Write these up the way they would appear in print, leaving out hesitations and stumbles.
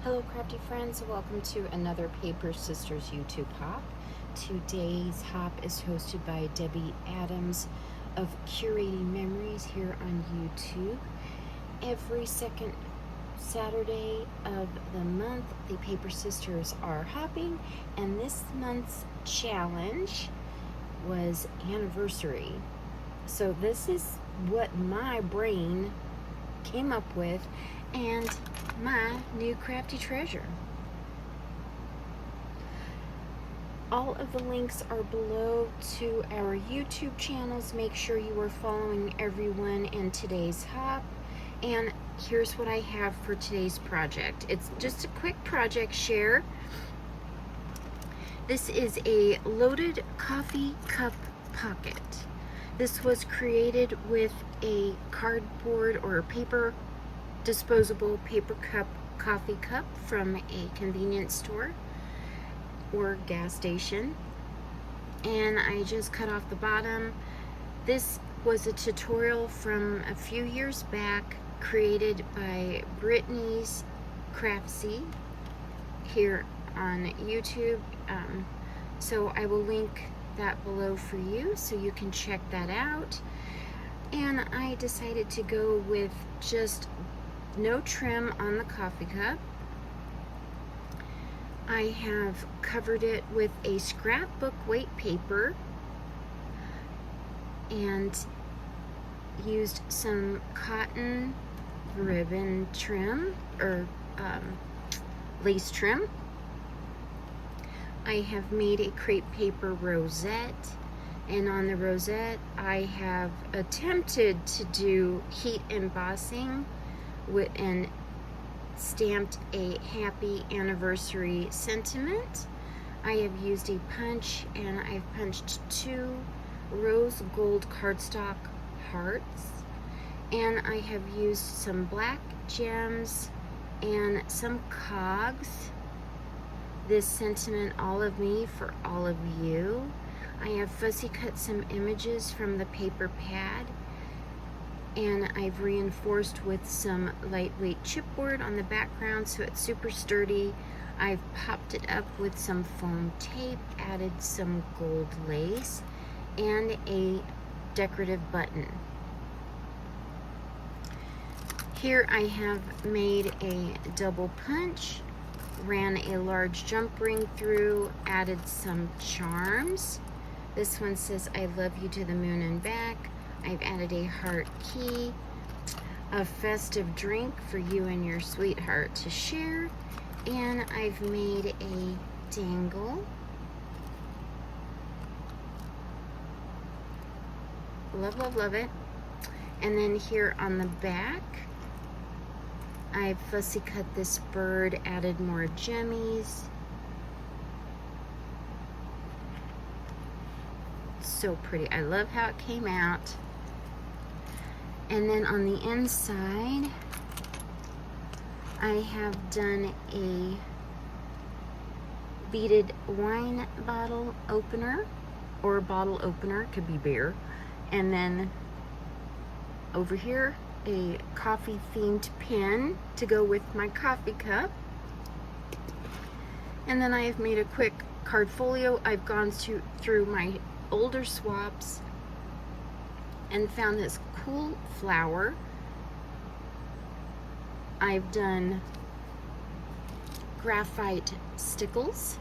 Hello crafty friends, welcome to another Paper Sisters YouTube hop. Today's hop is hosted by Debbie Adams of Curating Memories here on YouTube. Every second Saturday of the month, the Paper Sisters are hopping, and this month's challenge was Anniversary. So this is what my brain came up with and my new crafty treasure. All of the links are below to our YouTube channels. Make sure you are following everyone in today's hop. And here's what I have for today's project. It's just a quick project share. This is a loaded coffee cup pocket. This was created with a cardboard or paper disposable paper cup coffee cup from a convenience store or gas station, and I just cut off the bottom. This was a tutorial from a few years back created by Brittany's Craftsy here on YouTube, so I will link that below for you so you can check that out. And I decided to go with just no trim on the coffee cup. I have covered it with a scrapbook weight paper and used some cotton ribbon trim or lace trim. I have made a crepe paper rosette, and on the rosette I have attempted to do heat embossing and stamped a happy anniversary sentiment. I have used a punch, and I've punched 2 rose gold cardstock hearts, and I have used some black gems and some cogs. This sentiment, all of me for all of you. I have fussy cut some images from the paper pad, and I've reinforced with some lightweight chipboard on the background so it's super sturdy. I've popped it up with some foam tape, added some gold lace, and a decorative button. Here I have made a double punch, ran a large jump ring through, added some charms. This one says, "I love you to the moon and back." I've added a heart key, a festive drink for you and your sweetheart to share, and I've made a dangle. Love, love, love it. And then here on the back, I've fussy cut this bird, added more jemmies. So pretty. I love how it came out. And then on the inside, I have done a beaded wine bottle opener, or bottle opener, could be beer. And then over here, a coffee themed pen to go with my coffee cup. And then I have made a quick card folio. I've gone through my older swaps and found this cool flower. I've done graphite stickles.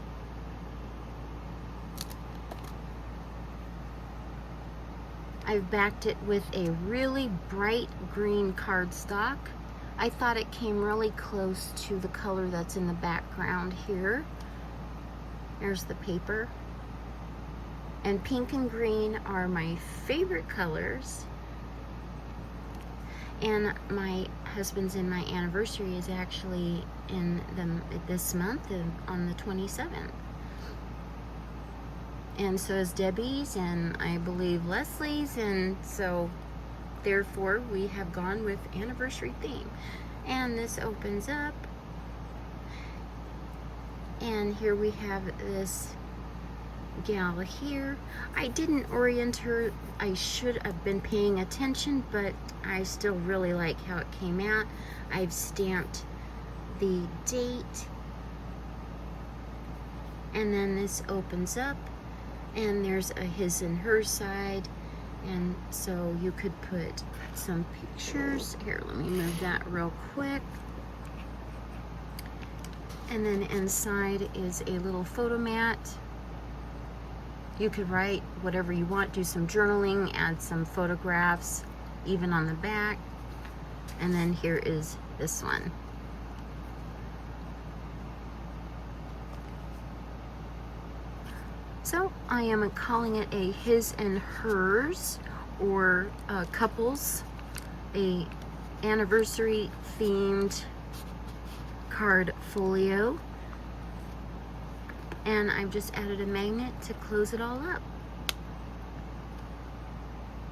I've backed it with a really bright green cardstock. I thought it came really close to the color that's in the background here. There's the paper. And pink and green are my favorite colors. And my husband's and my anniversary is actually in this month on the 27th. And so is Debbie's, and I believe Leslie's, and so therefore we have gone with anniversary theme. And this opens up, and here we have this gal here. I didn't orient her. I should have been paying attention, but I still really like how it came out. I've stamped the date, and then this opens up and there's a his and her side, and so you could put some pictures. Here, let me move that real quick. And then inside is a little photo mat. You could write whatever you want, do some journaling, add some photographs, even on the back. And then here is this one. So I am calling it a his and hers, or couples, a anniversary themed card folio. And I've just added a magnet to close it all up.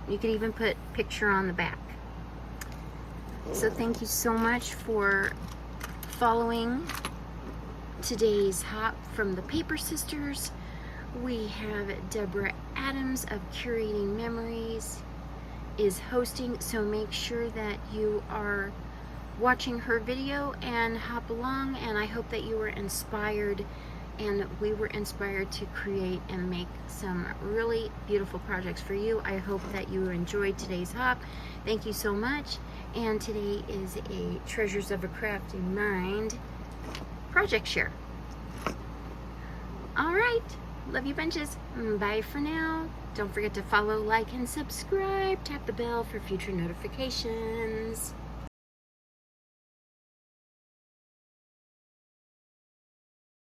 You could even put picture on the back. So thank you so much for following today's hop from the Paper Sisters. We have Deborah Adams of Curating Memories is hosting, so make sure that you are watching her video and hop along, and I hope that you were inspired, and we were inspired to create and make some really beautiful projects for you. I hope that you enjoyed today's hop. Thank you so much. And today is a Treasures of a Crafty Mind project share. All right, love you bunches. Bye for now. Don't forget to follow, like, and subscribe. Tap the bell for future notifications.